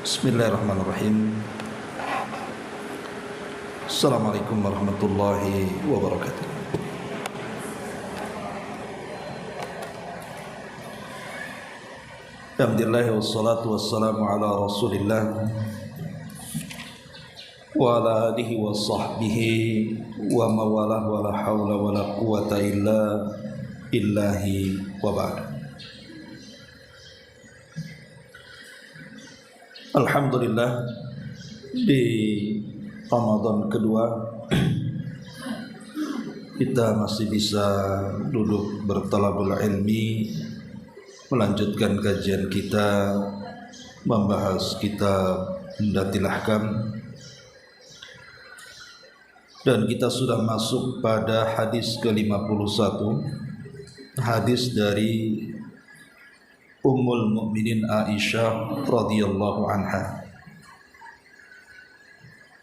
Bismillahirrahmanirrahim. Assalamualaikum warahmatullahi wabarakatuh. Alhamdulillah wassalatu wassalamu ala Rasulillah wa ala alihi wa sahbihi wa mawalah wa la hawla wa la quwata illa billahi wa ba'd. Alhamdulillah, di Ramadan kedua kita masih bisa duduk bertalabul ilmi, melanjutkan kajian kita, membahas kitab Umdatul Ahkam, dan kita sudah masuk pada hadis ke-51, hadis dari Ummul Mukminin Aisyah radhiyallahu anha.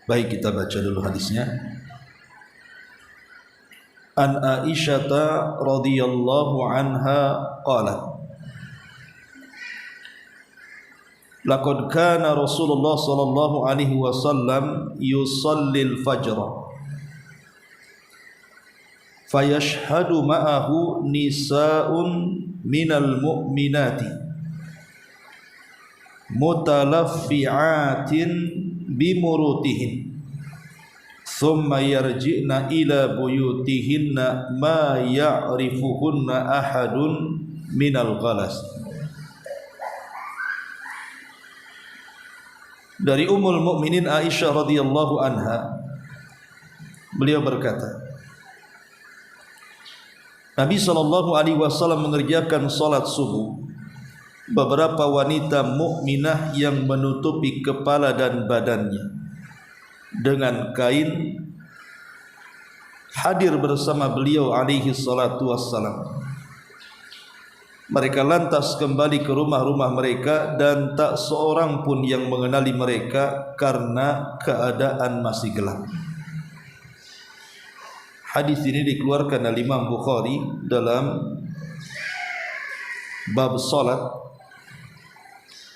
Baik, kita baca dulu hadisnya. An Aisyah radhiyallahu anha qalat, laqad kana Rasulullah sallallahu alaihi wasallam yusallil fajr fayashhadu ma'ahu nisa'un minal mu'minati mutalaffi'atin bimurutihin thumma yarji'na ila buyutihinna ma ya'rifuhunna ahadun minal ghalas. Dari Ummul Mukminin Aisyah radhiyallahu anha, beliau berkata, Nabi SAW mengerjakan salat subuh. Beberapa wanita mukminah yang menutupi kepala dan badannya dengan kain hadir bersama beliau alaihi salatu wassalam. Mereka lantas kembali ke rumah-rumah mereka dan tak seorang pun yang mengenali mereka karena keadaan masih gelap. Hadis ini dikeluarkan oleh Imam Bukhari dalam bab salat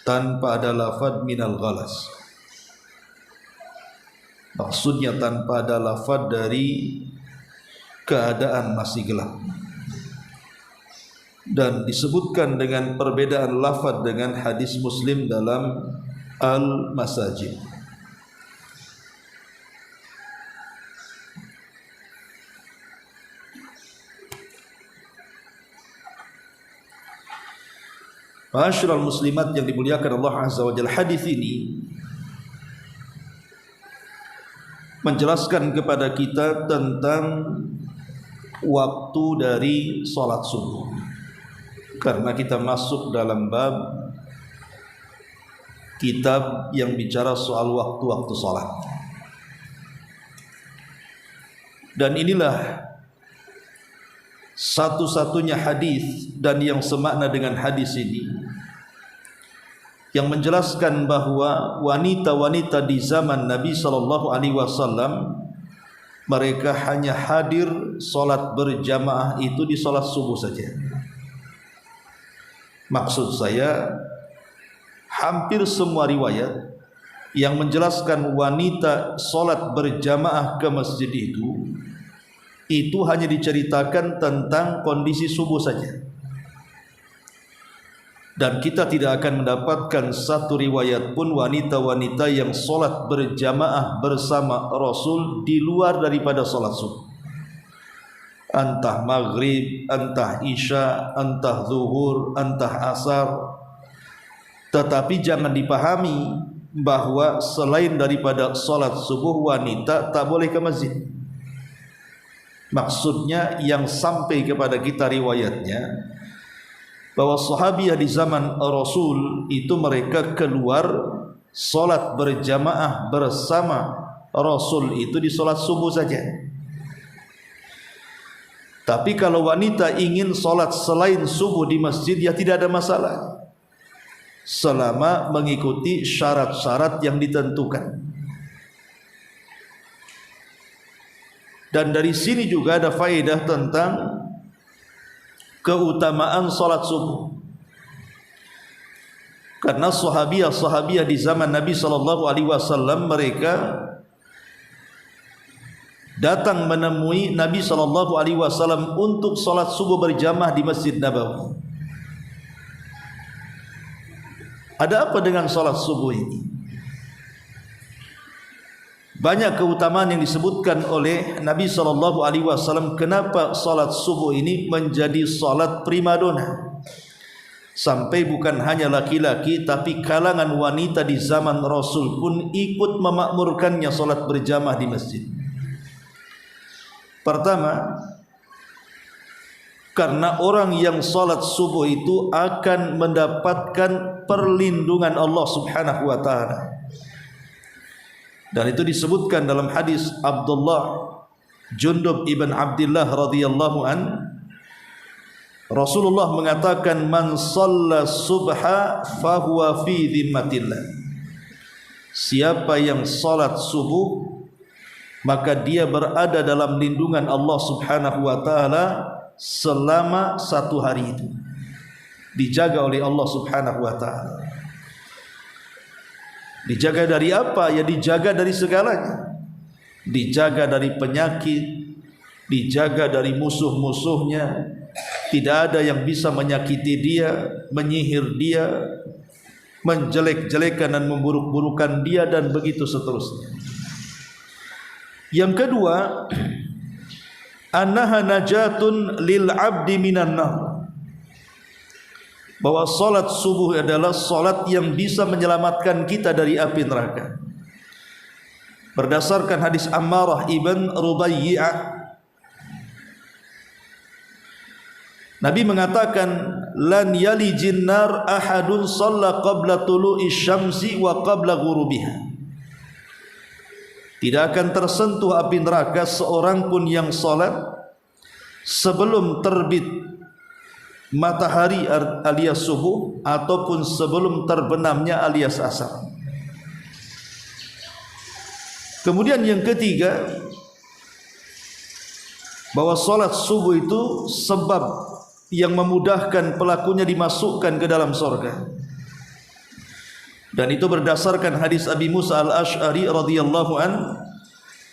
tanpa ada lafaz minal ghalas. Maksudnya tanpa ada lafaz dari keadaan masih gelap. Dan disebutkan dengan perbedaan lafaz dengan hadis Muslim dalam Al-Masajid. Ma'asyiral muslimat yang dimuliakan Allah Azza wa Jalla, hadis ini menjelaskan kepada kita tentang waktu dari salat subuh. Karena kita masuk dalam bab kitab yang bicara soal waktu-waktu salat. Dan inilah satu-satunya hadis dan yang semakna dengan hadis ini yang menjelaskan bahwa wanita-wanita di zaman Nabi SAW mereka hanya hadir solat berjamaah itu di solat subuh saja. Maksud saya, hampir semua riwayat yang menjelaskan wanita solat berjamaah ke masjid itu hanya diceritakan tentang kondisi subuh saja. Dan kita tidak akan mendapatkan satu riwayat pun wanita-wanita yang solat berjamaah bersama Rasul di luar daripada solat subuh. Entah maghrib, entah isya, entah zuhur, entah asar. Tetapi jangan dipahami bahwa selain daripada solat subuh wanita tak boleh ke masjid. Maksudnya yang sampai kepada kita riwayatnya bahwa sahabiah di zaman Rasul itu mereka keluar solat berjamaah bersama Rasul itu di solat subuh saja. Tapi kalau wanita ingin solat selain subuh di masjid, ya tidak ada masalah selama mengikuti syarat-syarat yang ditentukan. Dan dari sini juga ada faedah tentang keutamaan salat subuh. Karena sahabiah di zaman Nabi SAW mereka datang menemui Nabi SAW untuk salat subuh berjamaah di Masjid Nabawi. Ada apa dengan salat subuh ini? Banyak keutamaan yang disebutkan oleh Nabi SAW. Kenapa salat subuh ini menjadi salat primadona? Sampai bukan hanya laki-laki, tapi kalangan wanita di zaman Rasul pun ikut memakmurkannya salat berjamaah di masjid. Pertama, karena orang yang salat subuh itu akan mendapatkan perlindungan Allah Subhanahu wa taala. Dan itu disebutkan dalam hadis Abdullah Jundub ibn Abdullah radhiyallahu an, Rasulullah mengatakan, man shalla subha fahuwa fi dhimmatillah. Siapa yang salat subuh, maka dia berada dalam lindungan Allah Subhanahu wa taala selama satu hari itu. Dijaga oleh Allah Subhanahu wa taala. Dijaga dari apa? Ya dijaga dari segalanya. Dijaga dari penyakit, dijaga dari musuh-musuhnya. Tidak ada yang bisa menyakiti dia, menyihir dia, menjelek-jelekan dan memburuk-burukan dia, dan begitu seterusnya. Yang kedua, annaha najatun lil abdi minan nar. Bahwa salat subuh adalah salat yang bisa menyelamatkan kita dari api neraka. Berdasarkan hadis Ammarah ibn Rubaiyah, Nabi mengatakan, lan yalijin nar ahadun shalla qabla tulu'i syamsi wa qabla ghurubiha. Tidak akan tersentuh api neraka seorang pun yang salat sebelum terbit matahari alias subuh ataupun sebelum terbenamnya alias asar. Kemudian yang ketiga, bahwa salat subuh itu sebab yang memudahkan pelakunya dimasukkan ke dalam surga. Dan itu berdasarkan hadis Abi Musa al-Ash'ari radhiyallahu an,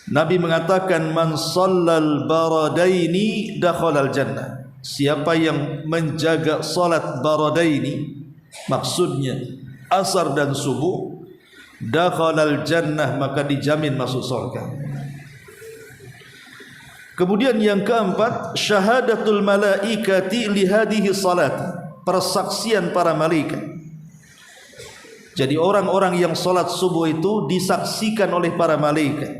Nabi mengatakan, man shallal baradaini dakhalal jannah. Siapa yang menjaga salat baradaini, maksudnya asar dan subuh, dakhalal jannah, maka dijamin masuk surga. Kemudian yang keempat, syahadatul malaikati li hadhihi salat, persaksian para malaikat. Jadi orang-orang yang salat subuh itu disaksikan oleh para malaikat,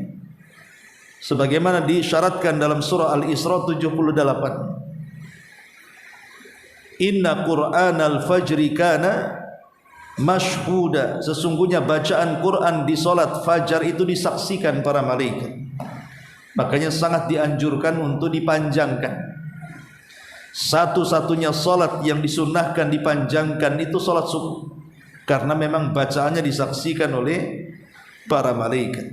sebagaimana disyaratkan dalam surah Al-Isra 78. Inna Qur'anal fajri kana mashhuda. Sesungguhnya bacaan Quran di salat fajar itu disaksikan para malaikat. Makanya sangat dianjurkan untuk dipanjangkan. Satu-satunya salat yang disunnahkan dipanjangkan itu salat subuh, karena memang bacaannya disaksikan oleh para malaikat.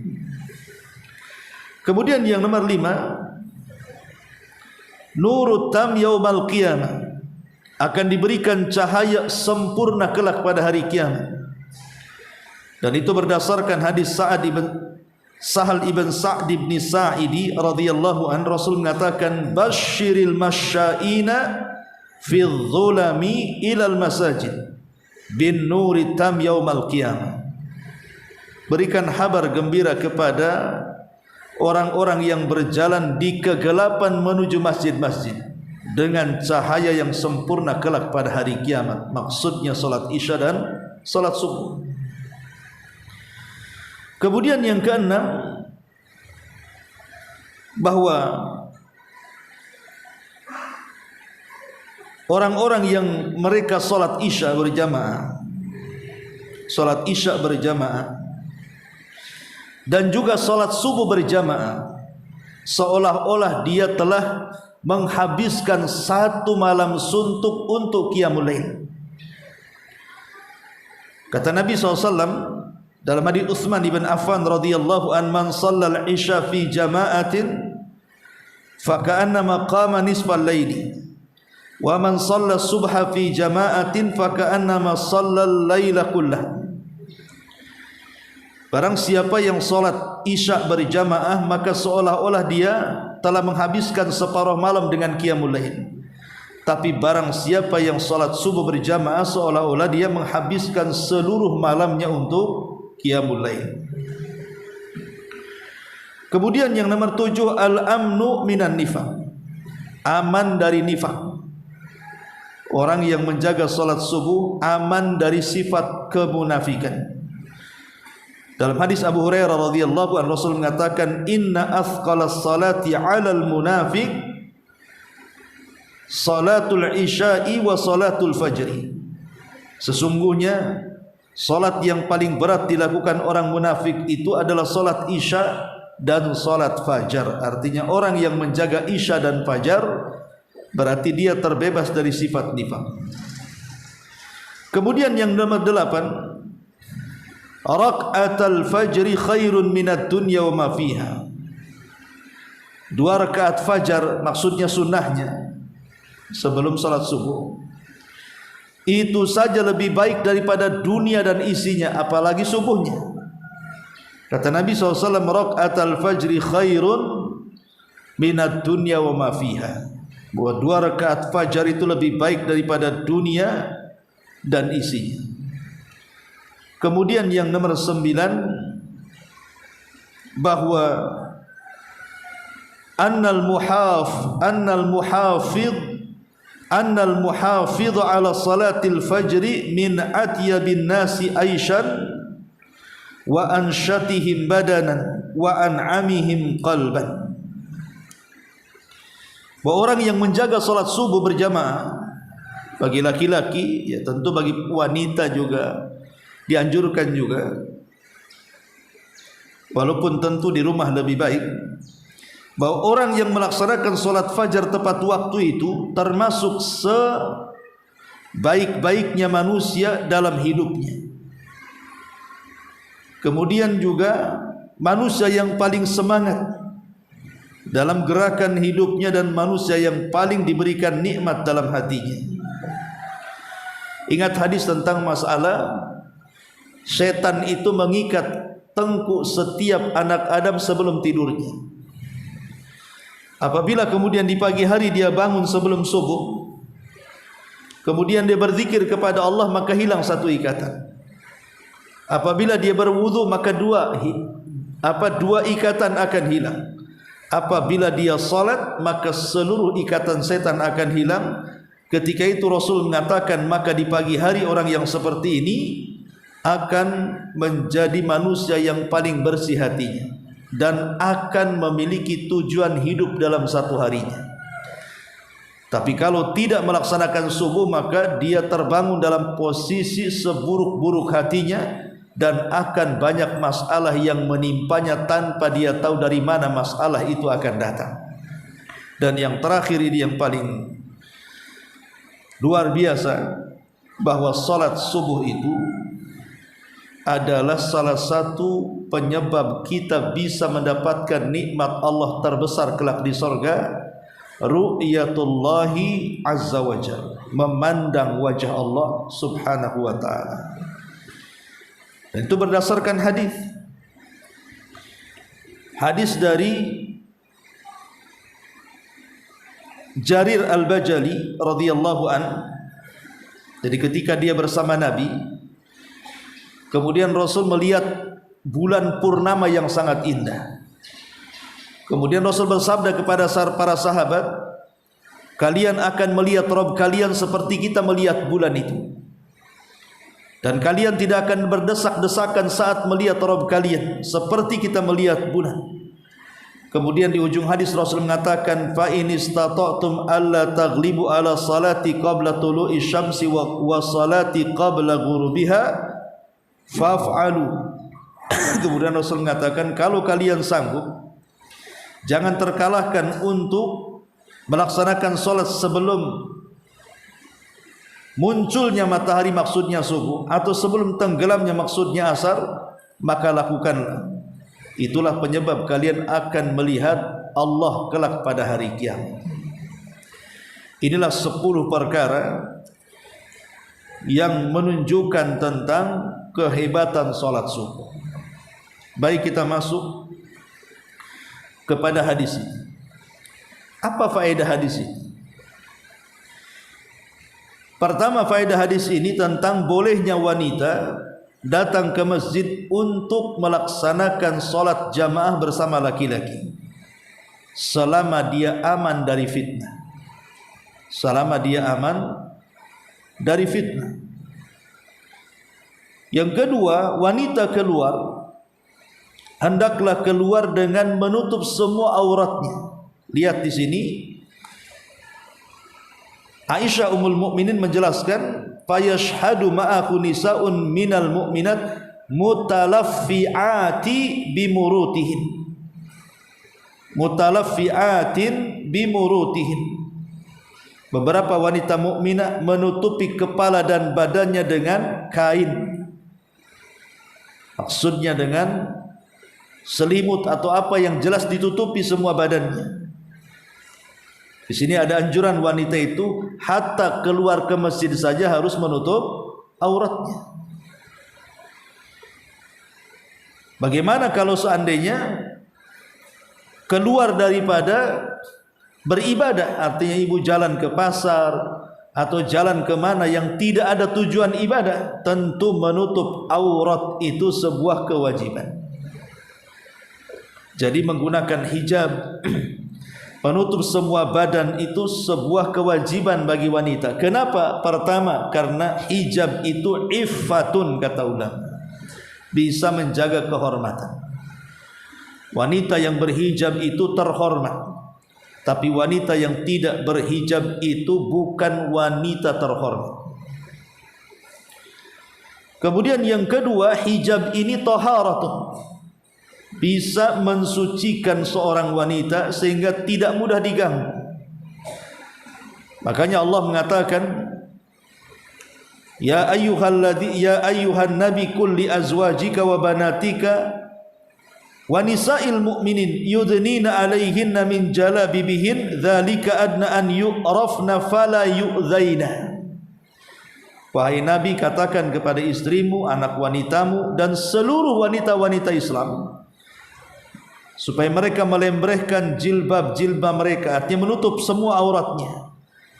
Kemudian yang nomor 5, nurut tam yaumal qiyamah, akan diberikan cahaya sempurna kelak pada hari kiamat. Dan itu berdasarkan hadis Sahal ibn Sa'd ibn Sa'idi radhiyallahu an, Rasul mengatakan, basyiril masya'ina fi dhulami ilal masajid bin nuri tam yaumal qiyamah. Berikan kabar gembira kepada orang-orang yang berjalan di kegelapan menuju masjid-masjid dengan cahaya yang sempurna kelak pada hari kiamat. Maksudnya salat isya dan salat subuh. Kemudian yang keenam, bahwa orang-orang yang mereka salat isya berjamaah, dan juga salat subuh berjamaah, seolah-olah dia telah menghabiskan satu malam suntuk untuk qiyamul lail. Kata Nabi SAW dalam hadis Utsman bin Affan radhiyallahu an, man shallal isya fi jama'atin fa ka'annama qama nisfal laili Wa man shalla subha fi jama'atin fa ka'annama shallal laila kullah. Barang siapa yang salat Isya berjamaah, maka seolah-olah dia telah menghabiskan separuh malam dengan qiyamul lail. Tapi barang siapa yang salat subuh berjamaah, seolah-olah dia menghabiskan seluruh malamnya untuk qiyamul lail. Kemudian yang nomor 7, al-amnu minan nifaq. Aman dari nifaq. Orang yang menjaga salat subuh aman dari sifat kemunafikan. Dalam hadis Abu Hurairah radhiyallahu anhu, Rasul mengatakan, inna athqalas salati 'alal munafiq salatul isya'i wa salatul fajri. Sesungguhnya salat yang paling berat dilakukan orang munafik itu adalah salat isya dan salat fajar. Artinya orang yang menjaga isya dan fajar berarti dia terbebas dari sifat nifaq. Kemudian yang nomor 8, raka'atul fajri khairun minad dunya wa ma fiha. 2 rakaat fajar, maksudnya sunnahnya sebelum salat subuh, itu saja lebih baik daripada dunia dan isinya, apalagi subuhnya. Kata Nabi SAW, raka'atul fajri khairun minad dunya wa ma fiha. Bahwa 2 rakaat fajar itu lebih baik daripada dunia dan isinya. Kemudian yang nomor 9, bahwa annal muhafidh ala salatil fajri min atyabin nasi aishan wa anshatihim badanan wa an'amihim qalban. Bahwa orang yang menjaga salat subuh berjamaah, bagi laki-laki, ya tentu bagi wanita juga dianjurkan juga, walaupun tentu di rumah lebih baik, bahwa orang yang melaksanakan solat fajar tepat waktu itu termasuk sebaik-baiknya manusia dalam hidupnya. Kemudian juga manusia yang paling semangat dalam gerakan hidupnya dan manusia yang paling diberikan nikmat dalam hatinya. Ingat hadis tentang masalah setan itu mengikat tengkuk setiap anak Adam sebelum tidurnya. Apabila kemudian di pagi hari dia bangun sebelum subuh, kemudian dia berzikir kepada Allah, maka hilang satu ikatan. Apabila dia berwudu, maka dua ikatan akan hilang. Apabila dia salat, maka seluruh ikatan setan akan hilang. Ketika itu Rasul mengatakan, maka di pagi hari orang yang seperti ini akan menjadi manusia yang paling bersih hatinya dan akan memiliki tujuan hidup dalam satu harinya. Tapi kalau tidak melaksanakan subuh, maka dia terbangun dalam posisi seburuk-buruk hatinya dan akan banyak masalah yang menimpanya tanpa dia tahu dari mana masalah itu akan datang. Dan yang terakhir ini yang paling luar biasa, bahwa salat subuh itu adalah salah satu penyebab kita bisa mendapatkan nikmat Allah terbesar kelak di sorga, ru'yatullahi azza wa jalla, memandang wajah Allah subhanahu wa ta'ala. Dan itu berdasarkan hadis dari Jarir al-Bajali radhiyallahu an. Jadi ketika dia bersama Nabi, kemudian Rasul melihat bulan purnama yang sangat indah. Kemudian Rasul bersabda kepada para sahabat, kalian akan melihat Rabb kalian seperti kita melihat bulan itu. Dan kalian tidak akan berdesak-desakan saat melihat Rabb kalian seperti kita melihat bulan. Kemudian di ujung hadis Rasul mengatakan, fa in istata'tum alla taghlibu ala salati qabla tulu'i syamsi wa salati qabla ghurubiha faf'alu. Kemudian Rasul mengatakan, kalau kalian sanggup, jangan terkalahkan untuk melaksanakan salat sebelum munculnya matahari, maksudnya subuh, atau sebelum tenggelamnya, maksudnya asar, maka lakukanlah. Itulah penyebab kalian akan melihat Allah kelak pada hari kiamat. Inilah 10 perkara yang menunjukkan tentang kehebatan salat subuh. Baik, kita masuk kepada hadis ini. Apa faedah hadis ini? Pertama, faedah hadis ini tentang bolehnya wanita datang ke masjid untuk melaksanakan salat jamaah bersama laki-laki selama dia aman dari fitnah. Selama dia aman dari fitnah. Yang kedua, wanita keluar hendaklah keluar dengan menutup semua auratnya. Lihat di sini, Aisyah Ummul Mukminin menjelaskan, fayashhadu ma'ahu nisa'un minal mu'minat mutalaffi'ati bimurutihin. Mutalaffi'atin bimurutihin. Beberapa wanita mukminah menutupi kepala dan badannya dengan kain. Maksudnya dengan selimut atau apa yang jelas ditutupi semua badannya. Di sini ada anjuran wanita itu hatta keluar ke masjid saja harus menutup auratnya. Bagaimana kalau seandainya keluar daripada beribadah, artinya ibu jalan ke pasar atau jalan kemana yang tidak ada tujuan ibadah, tentu menutup aurat itu sebuah kewajiban. Jadi menggunakan hijab, menutup semua badan itu sebuah kewajiban bagi wanita. Kenapa? Pertama, karena hijab itu iffatun, kata ulama, bisa menjaga kehormatan. Wanita yang berhijab itu terhormat. Tapi wanita yang tidak berhijab itu bukan wanita terhormat. Kemudian yang kedua, hijab ini taharatun, bisa mensucikan seorang wanita sehingga tidak mudah diganggu. Makanya Allah mengatakan, ya ayyuhan nabi qul li azwajika wa banatika wa nisa'il mu'minin yudnina 'alaihinna min jalabibihin dzalika adna an yu'rafna fala yu'dzaina. Wahai Nabi, katakan kepada istrimu, anak wanitamu dan seluruh wanita-wanita Islam supaya mereka melembrehkan jilbab-jilbab mereka, artinya menutup semua auratnya.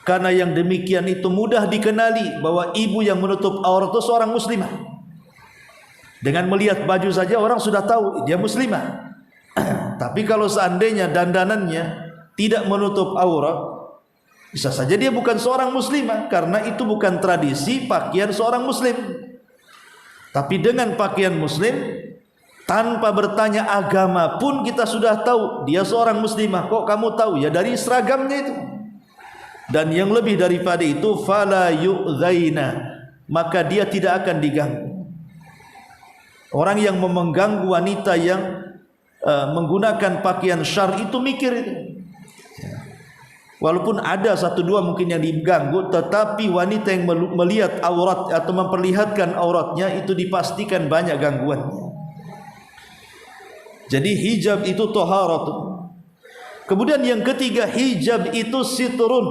Karena yang demikian itu mudah dikenali bahwa ibu yang menutup aurat itu seorang muslimah. Dengan melihat baju saja orang sudah tahu dia muslimah. Tapi kalau seandainya dandanannya tidak menutup aurat, bisa saja dia bukan seorang muslimah, karena itu bukan tradisi pakaian seorang muslim. Tapi dengan pakaian muslim, tanpa bertanya agama pun kita sudah tahu dia seorang muslimah. Kok kamu tahu? Ya dari seragamnya itu. Dan yang lebih daripada itu, fala yu'dzaina, maka dia tidak akan diganggu. Orang yang mengganggu wanita yang menggunakan pakaian syar itu mikir itu. Walaupun ada satu dua mungkin yang diganggu, tetapi wanita yang melihat aurat atau memperlihatkan auratnya itu dipastikan banyak gangguannya. Jadi hijab itu taharat. Kemudian yang ketiga, hijab itu sitrun.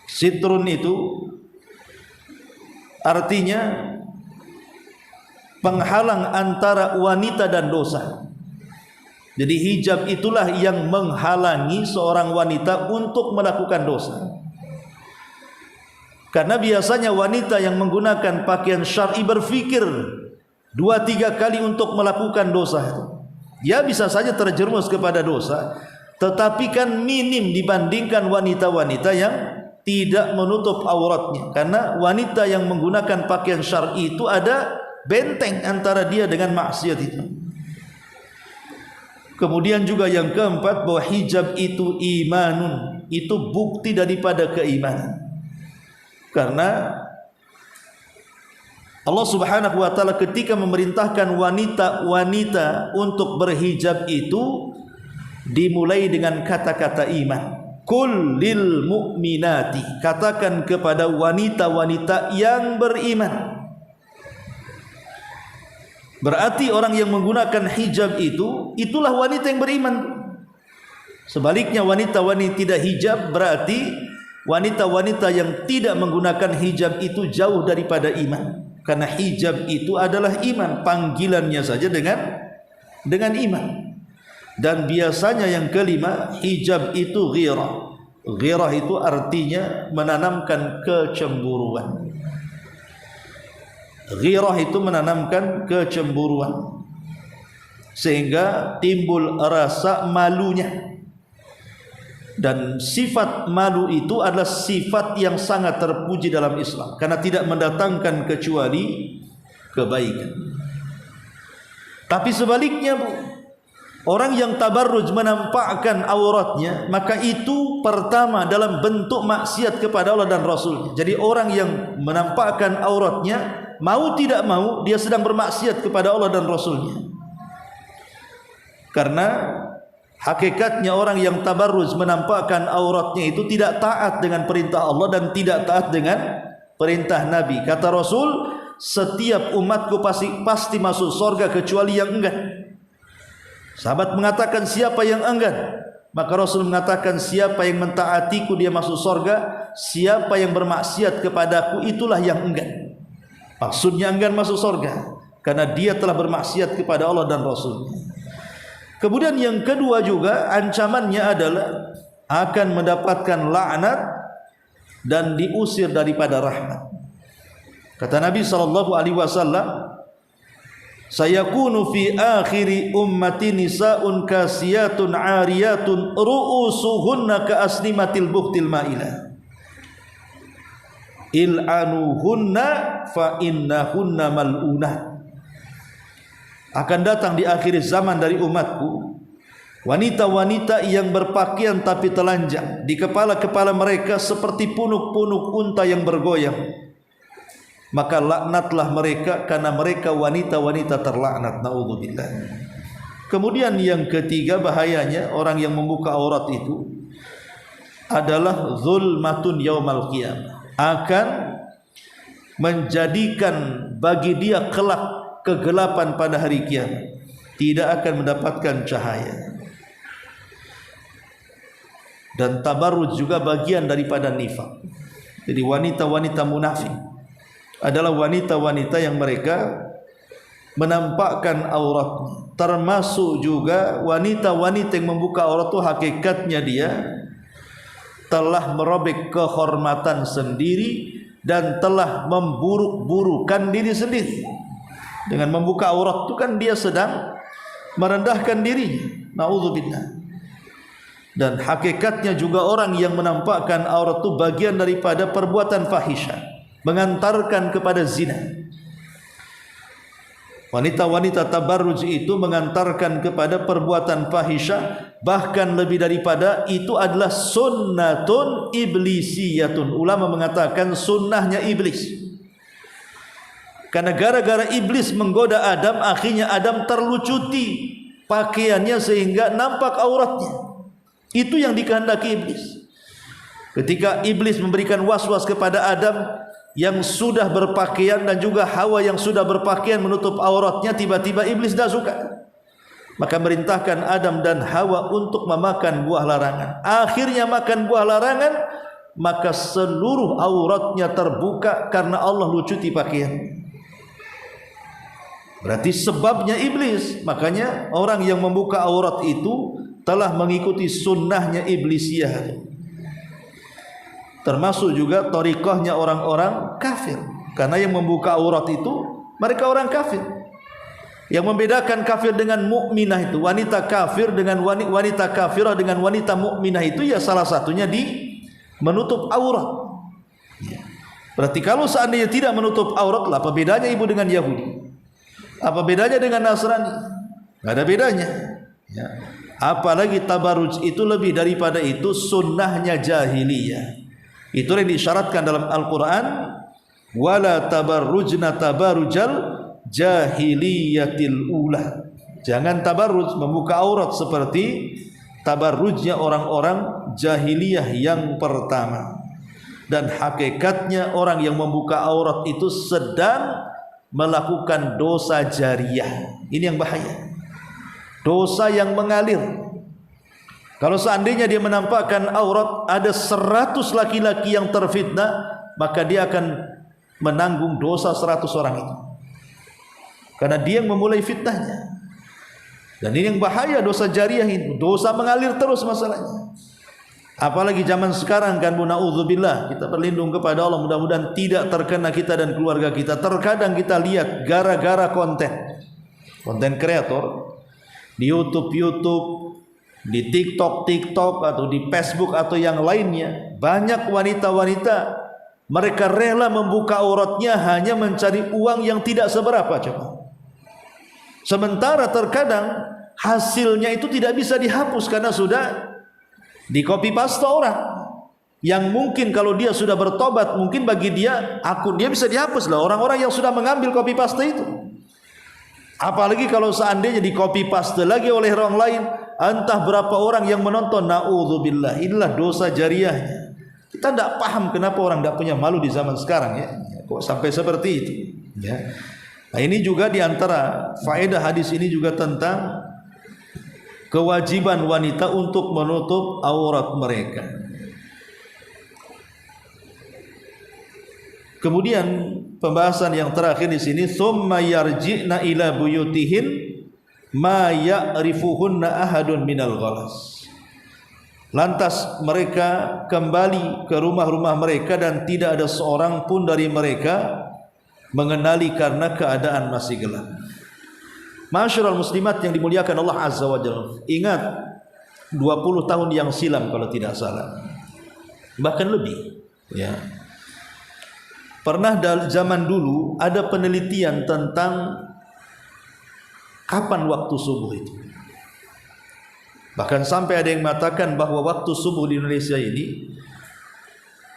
Sitrun itu artinya penghalang antara wanita dan dosa. Jadi hijab itulah yang menghalangi seorang wanita untuk melakukan dosa. Karena biasanya wanita yang menggunakan pakaian syar'i berpikir 2-3 kali untuk melakukan dosa. Dia bisa saja terjerumus kepada dosa, tetapi kan minim dibandingkan wanita-wanita yang tidak menutup auratnya. Karena wanita yang menggunakan pakaian syar'i itu ada benteng antara dia dengan maksiat itu. Kemudian juga yang keempat, bahwa hijab itu imanun, itu bukti daripada keimanan. Karena Allah Subhanahu wa taala ketika memerintahkan wanita-wanita untuk berhijab itu dimulai dengan kata-kata iman. Qul lil mu'minati, katakan kepada wanita-wanita yang beriman. Berarti orang yang menggunakan hijab itu, itulah wanita yang beriman. Sebaliknya wanita-wanita tidak hijab berarti wanita-wanita yang tidak menggunakan hijab itu jauh daripada iman. Karena hijab itu adalah iman, panggilannya saja dengan iman. Dan biasanya yang kelima, hijab itu ghirah. Ghirah itu artinya menanamkan kecemburuan. Ghirah itu menanamkan kecemburuan, sehingga timbul rasa malunya. Dan sifat malu itu adalah sifat yang sangat terpuji dalam Islam, karena tidak mendatangkan kecuali kebaikan. Tapi sebaliknya, Bu, orang yang tabarruj menampakkan auratnya, maka itu pertama dalam bentuk maksiat kepada Allah dan Rasul. Jadi orang yang menampakkan auratnya, mau tidak mau dia sedang bermaksiat kepada Allah dan Rasulnya. Karena hakikatnya orang yang tabarruj menampakkan auratnya itu tidak taat dengan perintah Allah dan tidak taat dengan perintah Nabi. Kata Rasul, setiap umatku pasti masuk surga kecuali yang enggan. Sahabat mengatakan, siapa yang enggan? Maka Rasul mengatakan, siapa yang mentaatiku dia masuk surga, siapa yang bermaksiat kepadaku itulah yang enggan. Maksudnya enggan masuk surga karena dia telah bermaksiat kepada Allah dan Rasulnya. Kemudian yang kedua juga ancamannya adalah akan mendapatkan laknat dan diusir daripada rahmat. Kata Nabi SAW, sayakunu fi akhiri ummati nisa'un kasiyatun 'ariyatun ru'usuhunna ka asnimatil buhtil ma'ilah il'anuhunna fa innahunna mal'unah. Akan datang di akhir zaman dari umatku wanita-wanita yang berpakaian tapi telanjang, di kepala-kepala mereka seperti punuk-punuk unta yang bergoyang. Maka laknatlah mereka karena mereka wanita-wanita terlaknat. Naudzubillah. Kemudian yang ketiga bahayanya orang yang membuka aurat itu adalah zulmatun yaumal qiyamah, akan menjadikan bagi dia kelak kegelapan pada hari kiamat, tidak akan mendapatkan cahaya. Dan tabarruj juga bagian daripada nifaq. Jadi wanita-wanita munafik adalah wanita-wanita yang mereka menampakkan aurat. Termasuk juga wanita-wanita yang membuka aurat itu hakikatnya dia telah merobek kehormatan sendiri dan telah memburuk-burukan diri sendiri. Dengan membuka aurat itu kan dia sedang merendahkan dirinya. Naudzubillah. Dan hakikatnya juga orang yang menampakkan aurat itu bagian daripada perbuatan fahisyah, mengantarkan kepada zina. Wanita-wanita tabarruj itu mengantarkan kepada perbuatan fahisyah, bahkan lebih daripada itu adalah sunnatun iblisiyatun. Ulama mengatakan sunnahnya iblis. Karena gara-gara iblis menggoda Adam, akhirnya Adam terlucuti pakaiannya sehingga nampak auratnya. Itu yang dikehendaki iblis. Ketika iblis memberikan was-was kepada Adam yang sudah berpakaian dan juga Hawa yang sudah berpakaian menutup auratnya, tiba-tiba iblis tidak suka. Maka merintahkan Adam dan Hawa untuk memakan buah larangan. Akhirnya makan buah larangan, maka seluruh auratnya terbuka karena Allah lucuti pakaian. Berarti sebabnya iblis. Makanya orang yang membuka aurat itu telah mengikuti sunnahnya iblisiyah. Termasuk juga thariqahnya orang-orang kafir. Karena yang membuka aurat itu mereka orang kafir. Yang membedakan kafir dengan mukminah itu, wanita kafir dengan wanita kafirah dengan wanita mukminah itu ya salah satunya di menutup aurat. Berarti kalau seandainya tidak menutup aurat, apa bedanya ibu dengan Yahudi? Apa bedanya dengan Nasrani? Tidak ada bedanya. Ya. Apalagi tabarruj itu lebih daripada itu sunnahnya jahiliyah. Itu yang disyaratkan dalam Al-Quran. Wala tabarrujna tabarrujal jahiliyatil ula. Jangan tabarruj membuka aurat seperti tabarrujnya orang-orang jahiliyah yang pertama. Dan hakikatnya orang yang membuka aurat itu sedang melakukan dosa jariyah. Ini yang bahaya. Dosa yang mengalir. Kalau seandainya dia menampakkan aurat, ada 100 laki-laki yang terfitnah, maka dia akan menanggung dosa 100 orang itu, karena dia yang memulai fitnahnya. Dan ini yang bahaya, dosa jariah itu, dosa mengalir terus masalahnya. Apalagi zaman sekarang kan, na'udzubillah, kita berlindung kepada Allah, mudah-mudahan tidak terkena kita dan keluarga kita. Terkadang kita lihat gara-gara konten kreator di YouTube, di TikTok atau di Facebook atau yang lainnya, banyak wanita-wanita mereka rela membuka auratnya hanya mencari uang yang tidak seberapa, coba. Sementara terkadang hasilnya itu tidak bisa dihapus karena sudah di copy paste orang yang mungkin kalau dia sudah bertobat, mungkin bagi dia akun dia bisa dihapus lah, orang-orang yang sudah mengambil copy paste itu. Apalagi kalau seandainya di copy paste lagi oleh orang lain, entah berapa orang yang menonton. Na'udzubillah, inilah dosa jariahnya. Kita tidak paham kenapa orang tidak punya malu di zaman sekarang, ya. Kok sampai seperti itu, ya. Nah, ini juga diantara faedah hadis ini juga tentang kewajiban wanita untuk menutup aurat mereka. Kemudian pembahasan yang terakhir di sini, tsumma yarji'na ila buyutihin ma ya'rifuhunna ahadun minal ghalas. Lantas mereka kembali ke rumah-rumah mereka dan tidak ada seorang pun dari mereka mengenali karena keadaan masih gelap. Masyarul muslimat yang dimuliakan Allah Azza wa Jalla, ingat 20 tahun yang silam kalau tidak salah, bahkan lebih, ya. Pernah zaman dulu ada penelitian tentang kapan waktu subuh itu. Bahkan sampai ada yang mengatakan bahwa waktu subuh di Indonesia ini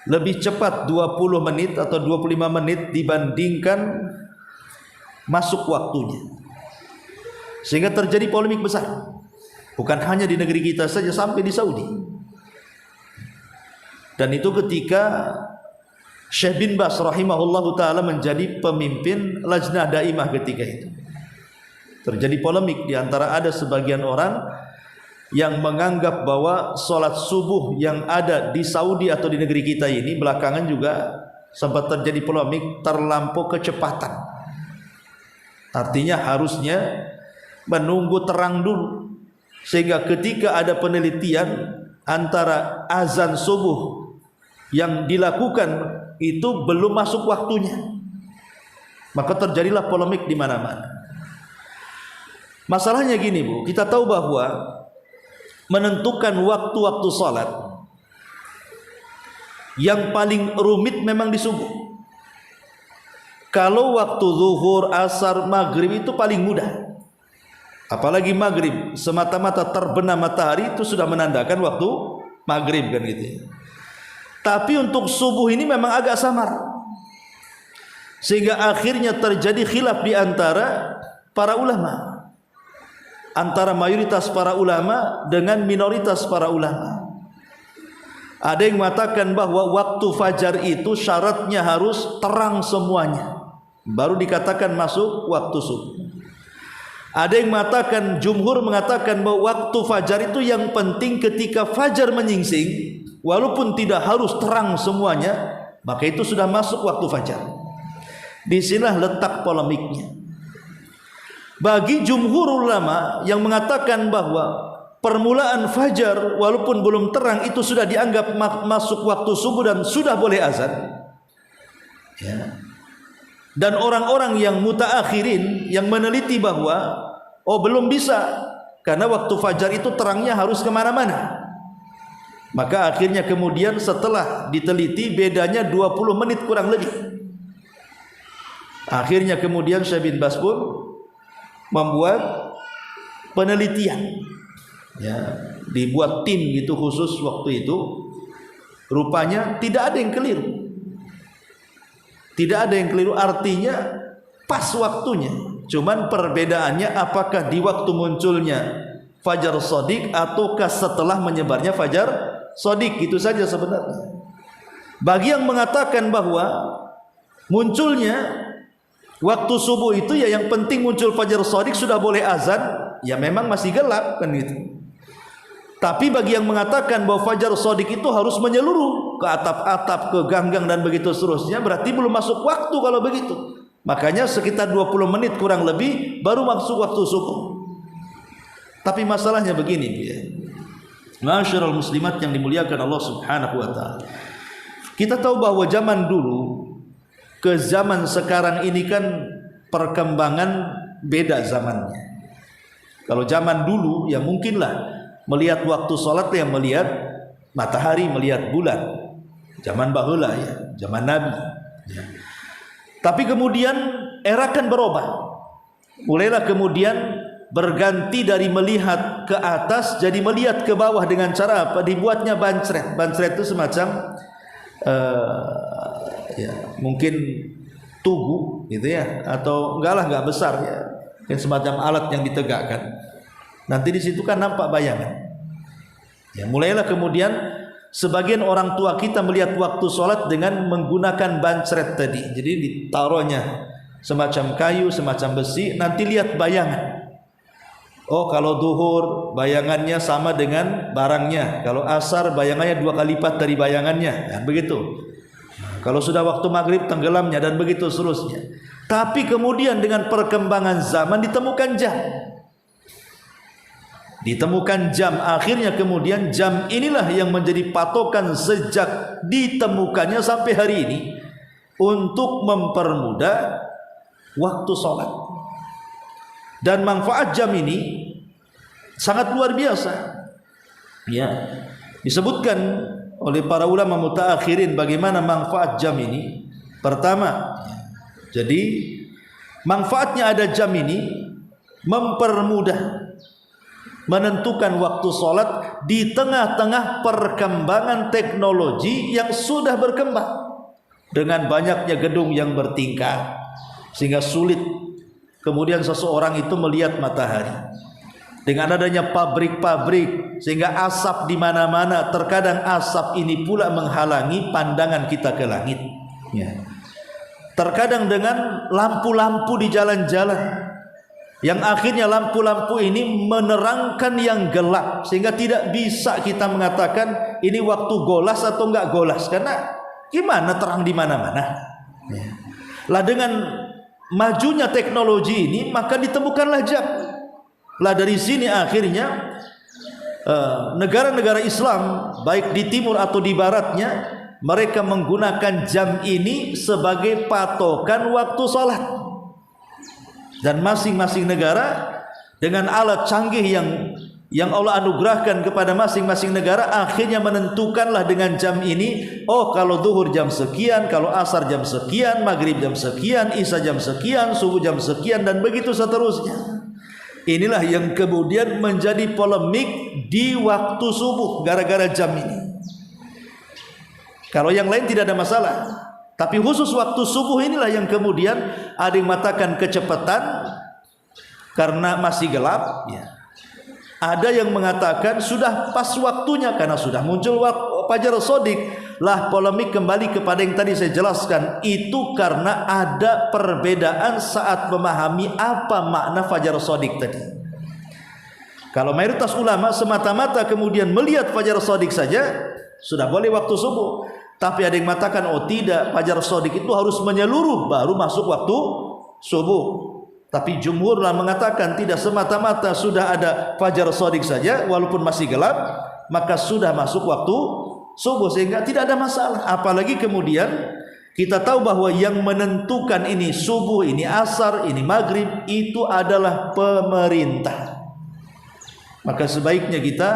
lebih cepat 20 menit atau 25 menit dibandingkan masuk waktunya. Sehingga terjadi polemik besar. Bukan hanya di negeri kita saja, sampai di Saudi. Dan itu ketika Syekh bin Baz rahimahullahu ta'ala menjadi pemimpin Lajnah Daimah ketika itu. Terjadi polemik di antara ada sebagian orang yang menganggap bahwa sholat subuh yang ada di Saudi atau di negeri kita ini belakangan juga sempat terjadi polemik, terlampau kecepatan. Artinya harusnya menunggu terang dulu, sehingga ketika ada penelitian antara azan subuh yang dilakukan itu belum masuk waktunya, maka terjadilah polemik di mana-mana. Masalahnya gini, Bu, kita tahu bahwa menentukan waktu-waktu salat yang paling rumit memang di subuh. Kalau waktu zuhur, asar, maghrib itu paling mudah. Apalagi maghrib, semata-mata terbenam matahari itu sudah menandakan waktu maghrib kan gitu. Tapi untuk subuh ini memang agak samar, sehingga akhirnya terjadi khilaf di antara para ulama, antara mayoritas para ulama dengan minoritas para ulama. Ada yang mengatakan bahwa waktu fajar itu syaratnya harus terang semuanya, baru dikatakan masuk waktu subuh. Ada yang mengatakan, jumhur mengatakan bahwa waktu fajar itu yang penting ketika fajar menyingsing, walaupun tidak harus terang semuanya, maka itu sudah masuk waktu fajar. Disinilah letak polemiknya. Bagi jumhur ulama yang mengatakan bahwa permulaan fajar walaupun belum terang itu sudah dianggap masuk waktu subuh dan sudah boleh azan, ya. Dan orang-orang yang mutaakhirin yang meneliti bahwa belum bisa, karena waktu fajar itu terangnya harus kemana-mana, maka akhirnya kemudian setelah diteliti bedanya 20 menit kurang lebih. Akhirnya kemudian Syekh bin Baz pun membuat penelitian, ya, dibuat tim gitu khusus waktu itu. Rupanya tidak ada yang keliru. Tidak ada yang keliru, artinya pas waktunya. Cuman perbedaannya apakah di waktu munculnya fajar shadiq ataukah setelah menyebarnya fajar shadiq, itu saja sebenarnya. Bagi yang mengatakan bahwa munculnya waktu subuh itu ya yang penting muncul fajar shadiq sudah boleh azan, ya memang masih gelap kan gitu. Tapi bagi yang mengatakan bahwa fajar shadiq itu harus menyeluruh ke atap-atap, ke gang-gang dan begitu seterusnya, berarti belum masuk waktu kalau begitu. Makanya sekitar 20 menit kurang lebih baru masuk waktu subuh. Tapi masalahnya begini ya. Ma'asyiral muslimat yang dimuliakan Allah Subhanahu wa taala. Kita tahu bahwa zaman dulu ke zaman sekarang ini kan perkembangan beda zamannya. Kalau zaman dulu ya mungkinlah melihat waktu sholat yang melihat matahari, melihat bulan. Zaman baheula ya, zaman Nabi. Ya. Tapi kemudian era kan berubah. Mulailah kemudian berganti dari melihat ke atas jadi melihat ke bawah dengan cara apa? Dibuatnya bancret. Bancret itu semacam ya, mungkin tugu gitu ya, atau enggak besar ya. Yang semacam alat yang ditegakkan. Nanti di situ kan nampak bayangan. Ya, mulailah kemudian sebagian orang tua kita melihat waktu sholat dengan menggunakan bancret tadi. Jadi ditaruhnya semacam kayu, semacam besi. Nanti lihat bayangan. Oh, kalau duhur bayangannya sama dengan barangnya. Kalau asar bayangannya 2 kali lipat dari bayangannya. Dan begitu. Kalau sudah waktu maghrib tenggelamnya dan begitu seterusnya. Tapi kemudian dengan perkembangan zaman ditemukan jam. Ditemukan jam, akhirnya kemudian jam inilah yang menjadi patokan sejak ditemukannya sampai hari ini untuk mempermudah waktu sholat. Dan manfaat jam ini sangat luar biasa. Ya, disebutkan oleh para ulama mutaakhirin bagaimana manfaat jam ini. Pertama, jadi manfaatnya ada jam ini mempermudah menentukan waktu sholat di tengah-tengah perkembangan teknologi yang sudah berkembang dengan banyaknya gedung yang bertingkat sehingga sulit kemudian seseorang itu melihat matahari. Dengan adanya pabrik-pabrik sehingga asap di mana-mana, terkadang asap ini pula menghalangi pandangan kita ke langit. Ya. Terkadang dengan lampu-lampu di jalan-jalan yang akhirnya lampu-lampu ini menerangkan yang gelap sehingga tidak bisa kita mengatakan ini waktu golas atau enggak golas karena gimana terang di mana-mana. Ya. Lah dengan majunya teknologi ini maka ditemukanlah jam. Lah dari sini akhirnya negara-negara Islam baik di timur atau di baratnya mereka menggunakan jam ini sebagai patokan waktu sholat. Dan masing-masing negara dengan alat canggih yang Allah anugerahkan kepada masing-masing negara akhirnya menentukanlah dengan jam ini. Oh, kalau zuhur jam sekian, kalau asar jam sekian, maghrib jam sekian, isya jam sekian, subuh jam sekian, dan begitu seterusnya. Inilah yang kemudian menjadi polemik di waktu subuh gara-gara jam ini. Kalau yang lain tidak ada masalah, tapi khusus waktu subuh inilah yang kemudian ada yang mengatakan kecepatan karena masih gelap ya. Ada yang mengatakan sudah pas waktunya karena sudah muncul fajar shadiq. Lah polemik kembali kepada yang tadi saya jelaskan, itu karena ada perbedaan saat memahami apa makna fajar shadiq tadi. Kalau mayoritas ulama semata-mata kemudian melihat fajar shadiq saja sudah boleh waktu subuh. Tapi ada yang mengatakan oh tidak, fajar shadiq itu harus menyeluruh baru masuk waktu subuh. Tapi jumhur mengatakan tidak, semata-mata sudah ada fajar shadiq saja walaupun masih gelap maka sudah masuk waktu subuh sehingga tidak ada masalah. Apalagi kemudian kita tahu bahwa yang menentukan ini subuh, ini asar, ini maghrib itu adalah pemerintah. Maka sebaiknya kita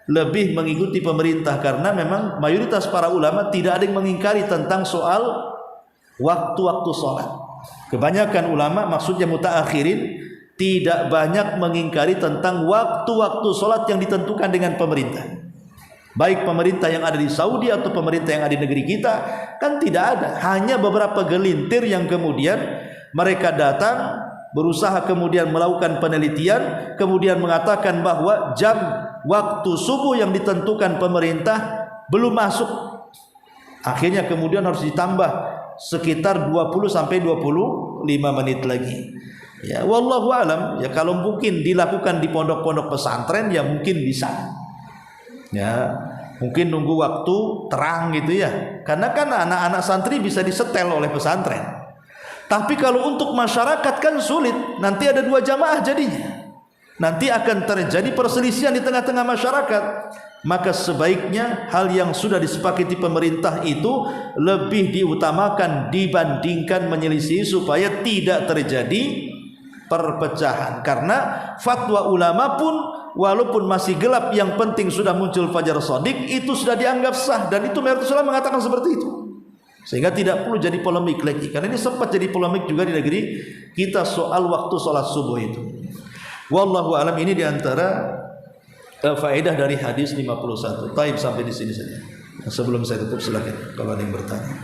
lebih mengikuti pemerintah karena memang mayoritas para ulama tidak ada yang mengingkari tentang soal waktu-waktu sholat. Kebanyakan ulama, maksudnya mutaakhirin, tidak banyak mengingkari tentang waktu-waktu sholat yang ditentukan dengan pemerintah. Baik pemerintah yang ada di Saudi atau pemerintah yang ada di negeri kita, kan tidak ada. Hanya beberapa gelintir yang kemudian mereka datang, berusaha kemudian melakukan penelitian, kemudian mengatakan bahwa jam waktu subuh yang ditentukan pemerintah belum masuk. Akhirnya kemudian harus ditambah sekitar 20 sampai 25 menit lagi. Ya, wallahu alam, ya kalau mungkin dilakukan di pondok-pondok pesantren ya mungkin bisa. Ya, mungkin nunggu waktu terang gitu ya. Karena kan anak-anak santri bisa disetel oleh pesantren. Tapi kalau untuk masyarakat kan sulit. Nanti ada 2 jamaah jadinya. Nanti akan terjadi perselisihan di tengah-tengah masyarakat. Maka sebaiknya hal yang sudah disepakati pemerintah itu lebih diutamakan dibandingkan menyelisih supaya tidak terjadi perpecahan. Karena fatwa ulama pun walaupun masih gelap, yang penting sudah muncul fajar shadiq, itu sudah dianggap sah, dan itu Rasulullah mengatakan seperti itu. Sehingga tidak perlu jadi polemik lagi. Karena ini sempat jadi polemik juga di negeri kita soal waktu sholat subuh itu. Wallahu alam, ini diantara faedah dari hadis 51. Taib, sampai di sini saja. Sebelum saya tutup silakan kalau ada yang bertanya.